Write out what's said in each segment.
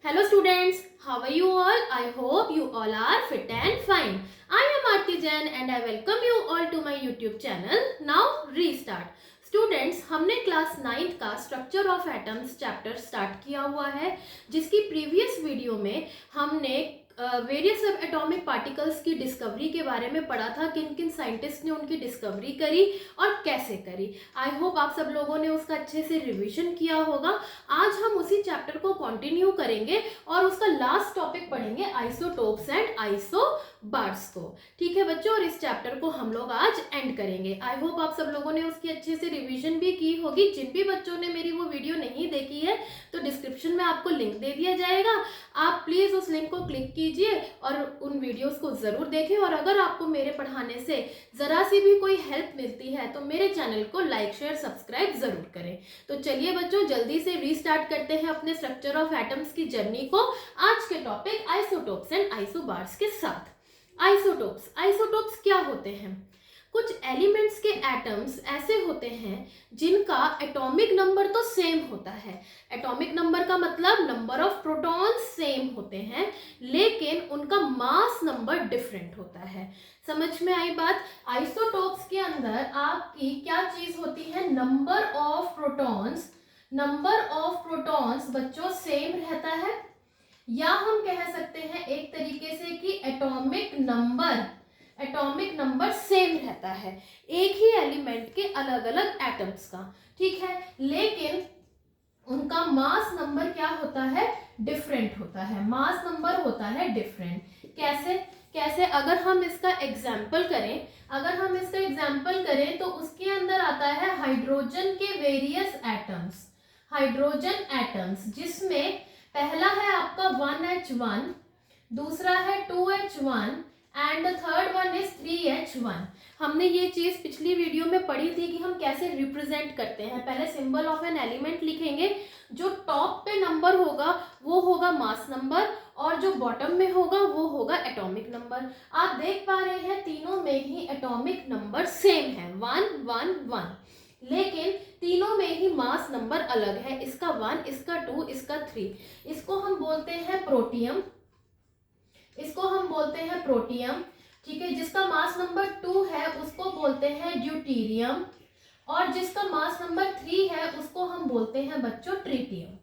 Hello students, how are you all? I hope you all are fit and fine. I am Aarti Jain and I welcome you all to my YouTube channel. Now restart. Students, हमने class 9th का structure of atoms chapter start किया हुआ है, जिसकी previous video में हमने various atomic particles की discovery के बारे में पढ़ा था, किन किन साइंटिस्ट ने उनकी डिस्कवरी करी और कैसे करी। आई होप आप सब लोगों ने उसका अच्छे से रिवीजन किया होगा। आज हम उसी चैप्टर को कंटिन्यू करेंगे और उसका लास्ट टॉपिक पढ़ेंगे आइसोटोप्स एंड आइसोबार्स को। ठीक है बच्चों, और इस चैप्टर को हम लोग आज एंड करेंगे। आई होप आप सब लोगों ने उसकी अच्छे से रिवीजन भी की होगी। जिन भी बच्चों ने मेरी वो वीडियो नहीं देखी है तो डिस्क्रिप्शन में आपको लिंक दे दिया जाएगा, आप प्लीज उस लिंक को क्लिक कीजिए और उन वीडियोस को जरूर देखें। और अगर आपको मेरे पढ़ाने से जरा सी भी कोई हेल्प मिलती है तो मेरे चैनल को लाइक शेयर सब्सक्राइब जरूर करें। तो चलिए बच्चों, जल्दी से रीस्टार्ट करते हैं अपने स्ट्रक्चर ऑफ एटम्स की जर्नी को आज के टॉपिक आइसोटोप्स एंड आइसोबार्स के साथ। आइसोटोप्स क्या होते हैं? कुछ एलिमेंट्स के एटम्स ऐसे होते हैं जिनका एटॉमिक नंबर तो सेम होता है। एटॉमिक नंबर का मतलब नंबर ऑफ प्रोटॉन्स सेम होते हैं, लेकिन उनका मास नंबर डिफरेंट होता है। समझ में आई बात? आइसोटोप्स के अंदर आपकी क्या चीज होती है? नंबर ऑफ प्रोटॉन्स बच्चों सेम रहता है, या हम कह सकते हैं एक तरीके से कि एटॉमिक नंबर सेम रहता है एक ही एलिमेंट के अलग अलग एटम्स का। ठीक है, लेकिन उनका मास नंबर क्या होता है? डिफरेंट होता है। मास नंबर होता है डिफरेंट। कैसे अगर हम इसका एग्जाम्पल करें तो उसके अंदर आता है हाइड्रोजन के वेरियस एटम्स, जिसमें पहला है आपका 1H1, दूसरा है 2H1 and the third one is 3H1। हमने ये चीज पिछली वीडियो में पढ़ी थी कि हम कैसे रिप्रेजेंट करते हैं। पहले सिंबल ऑफ एन एलिमेंट लिखेंगे, जो टॉप पे नंबर होगा वो होगा मास नंबर और जो बॉटम में होगा वो होगा एटॉमिक नंबर। आप देख पा रहे हैं तीनों में ही एटॉमिक नंबर सेम है 1 1 1, लेकिन तीनों में ही मास नंबर अलग है। इसका 1, इसका 2, इसका 3। इसको हम बोलते हैं प्रोटियम। ठीक है, जिसका मास नंबर 2 है उसको बोलते हैं ड्यूटेरियम, और जिसका मास नंबर 3 है उसको हम बोलते हैं बच्चों ट्रिटियम।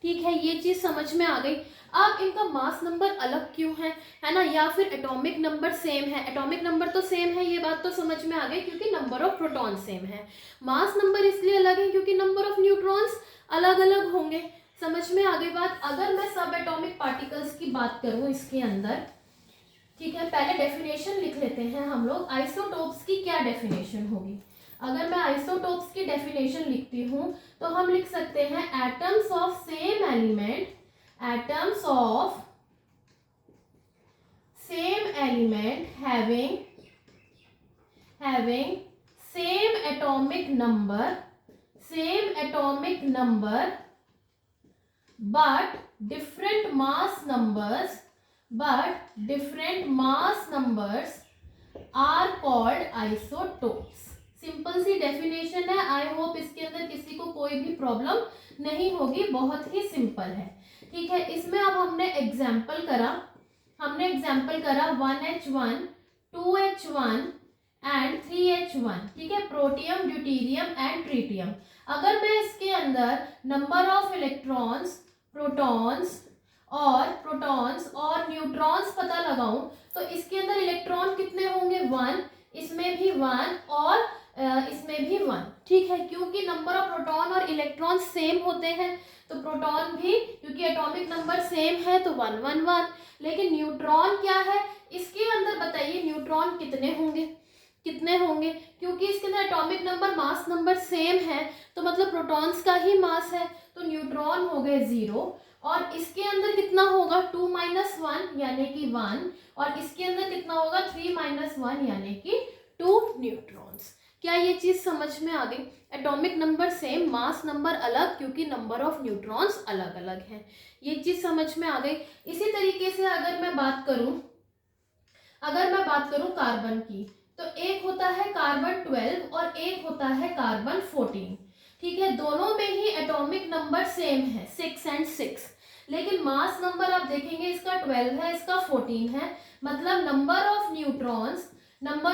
ठीक है, ये चीज समझ में आ गई। अब इनका मास नंबर अलग क्यों है ना, या फिर एटॉमिक नंबर सेम है? एटॉमिक नंबर तो सेम है, ये बात तो समझ में आ गई, क्योंकि नंबर ऑफ प्रोटॉन सेम है। मास नंबर इसलिए अलग है क्योंकि नंबर ऑफ न्यूट्रॉन्स अलग अलग होंगे। समझ में आ गई बात? अगर मैं सब एटॉमिक पार्टिकल्स की बात करूं इसके अंदर, ठीक है, पहले डेफिनेशन लिख लेते हैं हम लोग। आइसोटोप्स की क्या डेफिनेशन होगी? अगर मैं आइसोटोप्स की डेफिनेशन लिखती हूं तो हम लिख सकते हैं atoms of same element having same atomic number but different mass numbers are called isotopes। Simple सी डेफिनेशन है। आई होप इसके अंदर किसी को कोई भी प्रॉब्लम नहीं होगी, बहुत ही सिंपल है। ठीक है, इसमें अब हमने एग्जाम्पल करा 1H1, 2H1 एंड 3H1। ठीक है, प्रोटियम, ड्यूटेरियम एंड ट्रिटियम। अगर मैं इसके अंदर नंबर ऑफ इलेक्ट्रॉन्स, प्रोटॉन्स और न्यूट्रॉन्स पता लगाऊं तो इसके अंदर इलेक्ट्रॉन कितने होंगे? 1, इसमें भी 1 और इसमें भी 1। ठीक है, क्योंकि नंबर ऑफ प्रोटॉन और इलेक्ट्रॉन सेम होते हैं तो प्रोटॉन भी, क्योंकि एटॉमिक नंबर सेम है तो 1 1 1। लेकिन न्यूट्रॉन क्या है इसके अंदर? बताइए न्यूट्रॉन कितने होंगे? क्योंकि इसके अंदर atomic number, mass number same है तो मतलब प्रोटॉन्स का ही मास है, तो न्यूट्रॉन हो गए 0। और इसके अंदर कितना होगा? 2 - 1 यानी कि 1, और इसके अंदर कितना होगा? 3 - 1 यानी कि 2 न्यूट्रॉन्स। क्या ये चीज समझ में आ गई? Atomic number same, mass number अलग, क्योंकि नंबर ऑफ न्यूट्रॉन्स अलग अलग हैं। ये चीज समझ में आ गई। इसी तरीके से अगर मैं बात करूं कार्बन की, तो एक होता है कार्बन 12 और एक होता है कार्बन 14। ठीक है, दोनों में ही एटॉमिक नंबर सेम है 6 and 6, लेकिन मास नंबर आप देखेंगे इसका 12 है, इसका 14 है, मतलब नंबर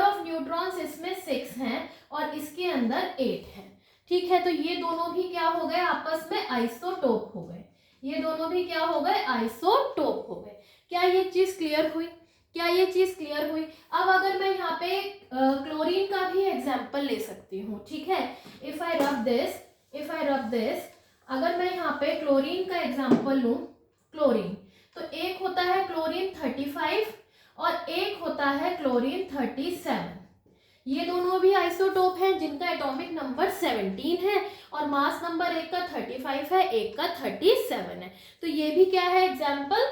ऑफ न्यूट्रॉन्स इसमें 6 हैं और इसके अंदर 8 है। ठीक है, तो ये दोनों भी क्या हो गए, आपस में आइसोटोप हो गए। ये दोनों भी क्या हो गए, आइसोटोप हो गए। क्या ये चीज क्लियर हुई? अब अगर मैं यहाँ पे क्लोरीन का भी एग्जाम्पल ले सकती हूँ। ठीक है, इफ आई रब दिस, अगर मैं यहाँ पे क्लोरीन का एग्जाम्पल लूँ, क्लोरीन तो एक होता है क्लोरीन 35 और एक होता है क्लोरीन 37। ये दोनों भी आइसोटोप हैं जिनका एटॉमिक नंबर 17 है और मास नंबर एक का 35 है, एक का 37 है। तो ये भी क्या है, एग्जाम्पल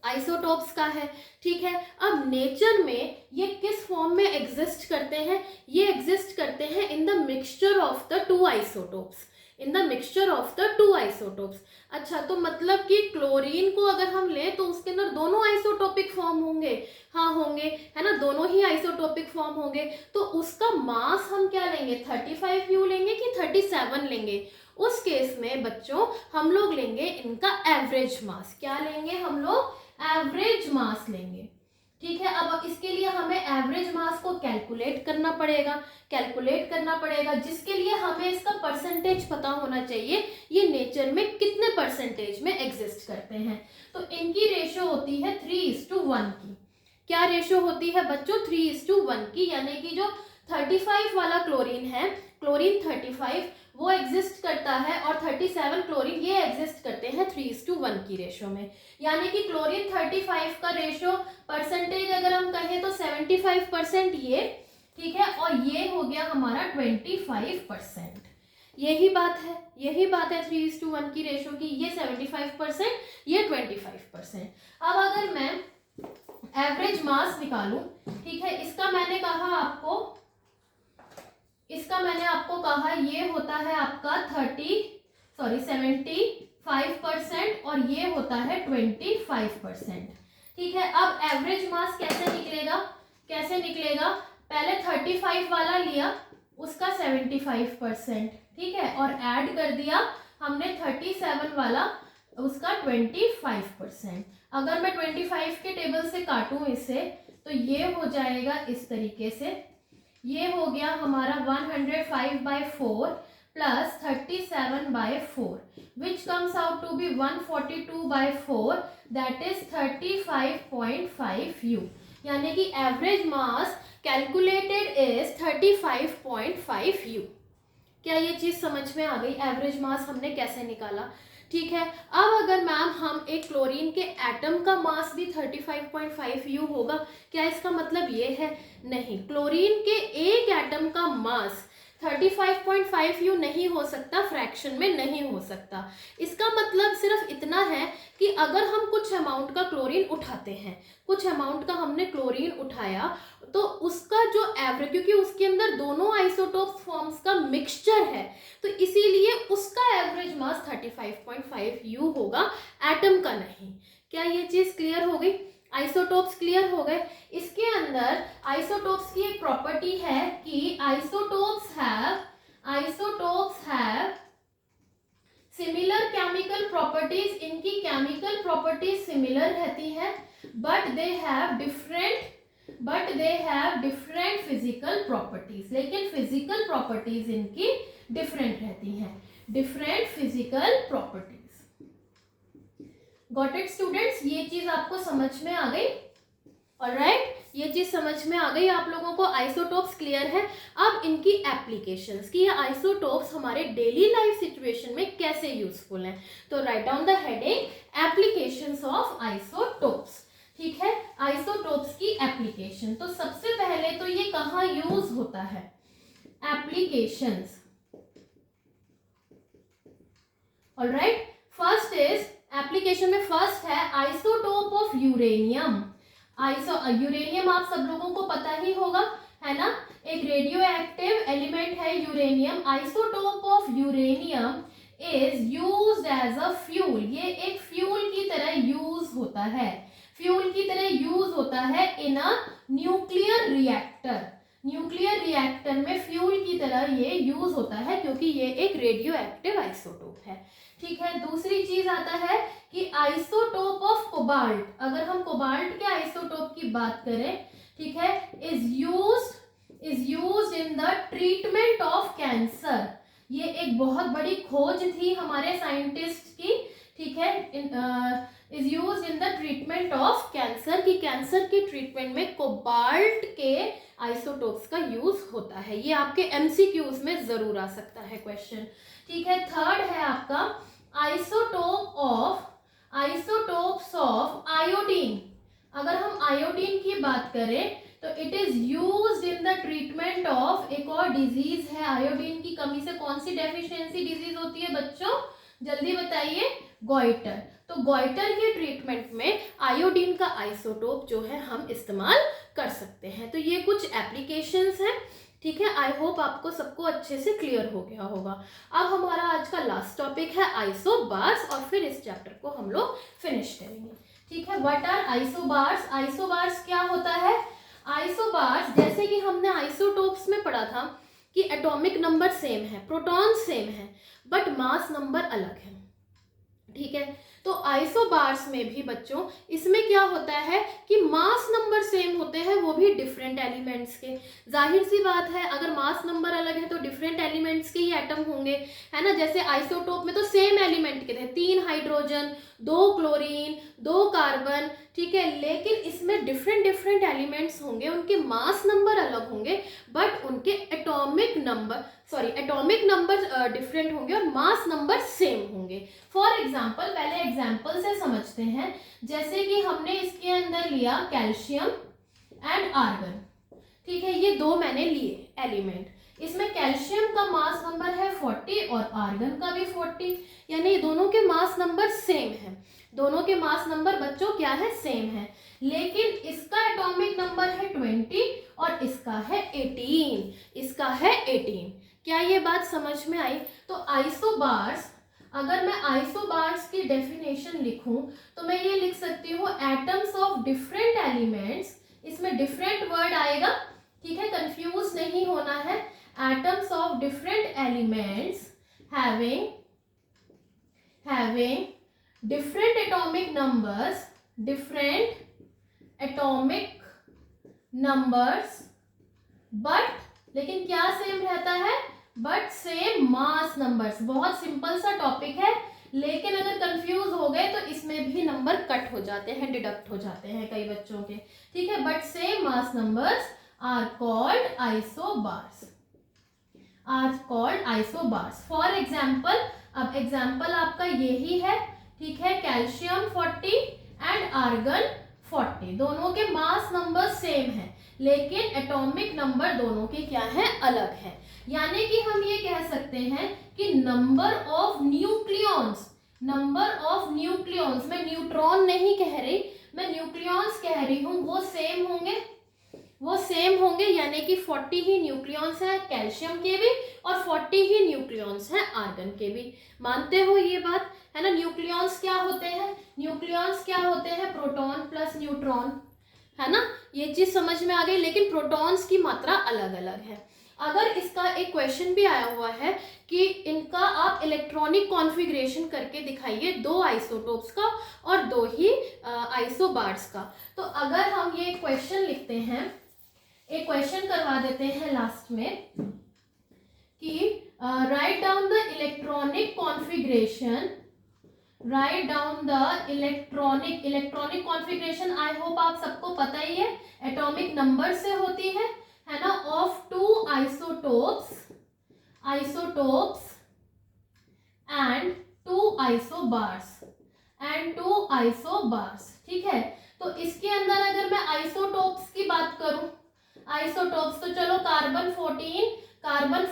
आइसोटोप्स का है। ठीक है, अब नेचर में ये किस फॉर्म में एग्जिस्ट करते हैं? ये एग्जिस्ट करते हैं in the mixture of the two isotopes. अच्छा, तो मतलब कि क्लोरीन को अगर हम लें तो उसके अंदर दोनों आइसोटोपिक फॉर्म होंगे। हाँ होंगे, है ना, दोनों ही आइसोटोपिक फॉर्म होंगे। तो उसका मास हम क्या लेंगे, 35U लेंगे कि 37 लेंगे? उस केस में बच्चों हम लोग लेंगे इनका एवरेज मास। क्या लेंगे हम लोग? एवरेज मास लेंगे। ठीक है, अब इसके लिए हमें एवरेज मास को कैलकुलेट करना पड़ेगा, जिसके लिए हमें इसका परसेंटेज पता होना चाहिए, ये नेचर में कितने परसेंटेज में एग्जिस्ट करते हैं। तो इनकी रेशो होती है 3:1 की। क्या रेशो होती है बच्चों? 3:1 की, यानी कि जो 35 वाला क्लोरीन है, क्लोरीन 35 वो एग्जिस्ट करता है और 37 क्लोरीन ये एग्जिस्ट करते हैं 3:1 की रेशो में। यानी कि क्लोरीन 35 का रेशो परसेंटेज अगर हम कहें तो 75% ये, ठीक है, और ये हो गया हमारा 25%। यही बात है 3:1 की रेशो की, ये 75%, ये 25%। अब अगर मैं एवरेज मास निकालूं, ठीक है, इसका मैंने आपको कहा ये होता है आपका 75% और ये होता है 25%। ठीक है, अब एवरेज मास कैसे निकलेगा? पहले 35 वाला लिया, उसका 75%, ठीक है, और ऐड कर दिया हमने 37 वाला, उसका 25%। अगर मैं 25 के टेबल से काटूं इसे, तो ये हो जाएगा इस तरीके से। ये हो गया हमारा 105/4 plus 37/4 which comes out to be 142/4, that is 35.5U। यानी कि average mass calculated is 35.5U। क्या ये चीज समझ में आ गई? एवरेज मास हमने कैसे निकाला? ठीक है, अब अगर मैम हम एक क्लोरीन के एटम का मास भी 35.5U होगा, क्या इसका मतलब ये है? नहीं, क्लोरीन के एक एटम का मास 35.5U नहीं हो सकता, फ्रैक्शन में नहीं हो सकता। इसका मतलब सिर्फ इतना है कि अगर हम कुछ अमाउंट का क्लोरीन उठाते हैं, कुछ अमाउंट का हमने क्लोरीन उठाया, तो उसका जो एवरेज, क्योंकि उसके अंदर दोनों आइसोटोप फॉर्म्स का मिक्सचर है, तो इसीलिए उसका एवरेज मास 35.5U होगा, एटम का नहीं। क्या ये चीज क्लियर हो गई? आइसोटोप्स क्लियर हो गए। इसके अंदर आइसोटोप्स की एक प्रॉपर्टी है कि isotopes have similar chemical properties. इनकी केमिकल प्रॉपर्टीज सिमिलर रहती है, but they have different physical properties. लेकिन फिजिकल प्रॉपर्टीज इनकी डिफरेंट रहती हैं, different physical properties. Got it students? ये चीज आपको समझ में आ गई? ऑलराइट, ये चीज समझ में आ गई आप लोगों को? आइसोटोप्स क्लियर है। अब इनकी एप्लीकेशंस कि ये आइसोटोप्स हमारे डेली लाइफ सिचुएशन में कैसे यूजफुल हैं। तो write down the heading applications of isotopes. ठीक है, आइसोटोप्स की एप्लीकेशन। तो सबसे पहले तो ये कहाँ यूज होता है? Applications. Alright, first is application में फर्स्ट है आइसोटोप ऑफ यूरेनियम। यूरेनियम आप सब लोगों को पता ही होगा, है ना, एक रेडियो एक्टिव एलिमेंट है uranium. Isotope of uranium is used as a fuel. ये एक फ्यूल की तरह यूज होता है, in a nuclear reactor. Nuclear reactor में फ्यूल की तरह ये यूज होता है क्योंकि ये एक रेडियो एक्टिव आइसोटोप है। ठीक है, दूसरी चीज आता है कि आइसोटोप ऑफ कोबाल्ट, अगर हम कोबाल्ट के आइसोटोप की बात करें, ठीक है, is used in the treatment of cancer. ये एक बहुत बड़ी खोज थी हमारे साइंटिस्ट की, ठीक है, is used in the treatment of cancer, कि कैंसर की ट्रीटमेंट में कोबाल्ट के आइसोटोप्स का यूज होता है। ये आपके एमसीक्यूज में जरूर आ सकता है क्वेश्चन। ठीक है, थर्ड है आपका आइसोटोप्स ऑफ आयोडीन। अगर हम आयोडीन की बात करें तो it is used in the treatment of, एक और डिजीज है, आयोडीन की कमी से कौन सी डेफिशिएंसी डिजीज होती है बच्चों, जल्दी बताइए, गॉइटर। तो गॉइटर के ट्रीटमेंट में आयोडीन का आइसोटोप जो है हम इस्तेमाल कर सकते हैं। तो ये कुछ एप्लीकेशंस हैं। ठीक है, आई होप आपको सबको अच्छे से क्लियर हो गया होगा। अब हमारा आज का लास्ट टॉपिक है आइसोबार्स, और फिर इस चैप्टर को हम लोग फिनिश करेंगे। ठीक है, व्हाट आर आइसोबार्स? आइसोबार्स क्या होता है? आइसोबार्स, जैसे कि हमने आइसोटोप्स में पढ़ा था कि एटॉमिक नंबर सेम है, प्रोटॉन सेम है, बट मास नंबर अलग है। ठीक है, तो आइसोबार्स में भी बच्चों इसमें क्या होता है कि मास नंबर सेम होते हैं, वो भी डिफरेंट एलिमेंट्स के। जाहिर सी बात है, अगर मास नंबर अलग है तो डिफरेंट एलिमेंट्स के ही एटम होंगे, है ना। जैसे आइसोटोप में तो सेम एलिमेंट के थे, 3 हाइड्रोजन, 2 क्लोरीन, 2 कार्बन, ठीक है, लेकिन इसमें डिफरेंट एलिमेंट्स होंगे, उनके मास नंबर अलग होंगे, बट उनके एटॉमिक नंबर डिफरेंट होंगे और मास नंबर सेम होंगे। फॉर एग्जाम्पल, पहले एग्जाम्पल से समझते हैं। जैसे कि हमने इसके अंदर लिया कैल्शियम एंड आर्गन, ठीक है, ये 2 मैंने लिए एलिमेंट। इसमें कैल्शियम का मास नंबर है 40 और आर्गन का भी 40, यानी दोनों के मास नंबर सेम है। दोनों के मास नंबर बच्चों क्या है? सेम है, लेकिन इसका एटॉमिक नंबर है 20 और इसका है 18। इसका है 18। क्या ये बात समझ में आई? तो आइसोबार्स, अगर मैं आइसोबार्स की डेफिनेशन लिखूं तो मैं ये लिख सकती हूँ एटम्स ऑफ डिफरेंट एलिमेंट्स, इसमें डिफरेंट वर्ड आएगा, ठीक है, कंफ्यूज नहीं होना है। Atoms of different elements having different atomic numbers, but लेकिन क्या सेम रहता है? But same mass numbers. बहुत सिंपल सा टॉपिक है, लेकिन अगर कंफ्यूज हो गए तो इसमें भी नंबर कट हो जाते हैं, डिडक्ट हो जाते हैं कई बच्चों के। ठीक है, but same mass numbers are called isobars. For example, अब एग्जाम्पल आपका यही है, ठीक है, कैल्शियम 40 एंड आर्गन 40, दोनों के मास नंबर सेम है, लेकिन एटॉमिक नंबर दोनों के क्या है? अलग है। यानी कि हम ये कह सकते हैं कि नंबर ऑफ न्यूक्लियॉन्स, मैं न्यूट्रॉन नहीं कह रही, मैं न्यूक्लियॉन्स कह रही हूँ, वो सेम होंगे, यानी कि 40 ही न्यूक्लियॉन्स हैं कैल्शियम के भी और 40 ही न्यूक्लियॉन्स हैं आर्गन के भी। मानते हो ये बात, है ना। न्यूक्लियॉन्स क्या होते हैं? प्रोटॉन प्लस न्यूट्रॉन, है ना। ये चीज समझ में आ गई, लेकिन प्रोटॉन्स की मात्रा अलग अलग है। अगर इसका एक क्वेश्चन भी आया हुआ है कि इनका आप इलेक्ट्रॉनिक कॉन्फ़िगरेशन करके दिखाइए, 2 आइसोटोप्स का और 2 ही आइसोबार्स का, तो अगर हम ये क्वेश्चन लिखते हैं, एक क्वेश्चन करवा देते हैं लास्ट में कि write down the electronic configuration, electronic configuration I hope आप सबको पता ही है, एटॉमिक नंबर से होती है ना, ऑफ 2 आइसोटोप्स एंड 2 आइसोबार्स, ठीक है। तो इसके अंदर अगर मैं आइसोटोप्स की बात करूं, आइसोटोप्स तो चलो कार्बन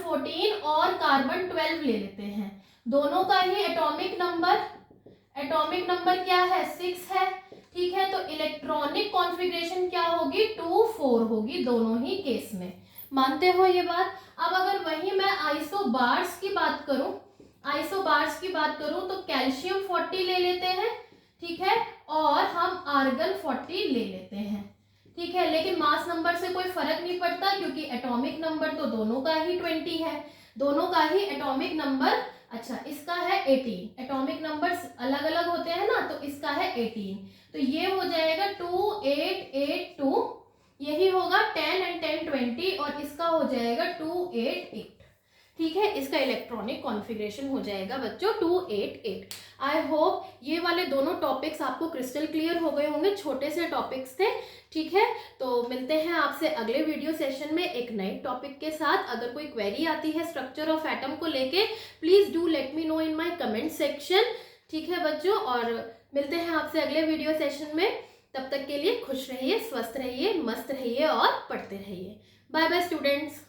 14 और कार्बन 12 ले लेते हैं, दोनों का ही एटॉमिक नंबर क्या है? 6 है, ठीक है। तो इलेक्ट्रॉनिक कॉन्फ़िगरेशन क्या होगी? 2-4 होगी दोनों ही केस में। मानते हो ये बात? अब अगर वही मैं आइसोबार्स की बात करूं तो कैल्शियम 40 ले लेते हैं, ठीक है, और हम आर्गन 40 ले लेते हैं, ठीक है, लेकिन मास नंबर से कोई फर्क नहीं पड़ता क्योंकि एटॉमिक नंबर तो दोनों का ही 20 है, दोनों का ही एटॉमिक नंबर। अच्छा, इसका है 18, एटॉमिक नंबर्स अलग अलग होते हैं ना, तो इसका है 18, तो ये हो जाएगा 2882, यही होगा 10 एंड 10 20, और इसका हो जाएगा 288। ठीक है, इसका इलेक्ट्रॉनिक कॉन्फ़िगरेशन हो जाएगा बच्चों 288। आई होप ये वाले दोनों टॉपिक्स आपको क्रिस्टल क्लियर हो गए होंगे, छोटे से टॉपिक्स थे। ठीक है, तो मिलते हैं आपसे अगले वीडियो सेशन में एक नए टॉपिक के साथ। अगर कोई क्वेरी आती है स्ट्रक्चर ऑफ एटम को लेके, please do let me know in my comment section. ठीक है बच्चों, और मिलते हैं आपसे अगले वीडियो सेशन में। तब तक के लिए खुश रहिए, स्वस्थ रहिए, मस्त रहिए और पढ़ते रहिए। Bye bye students.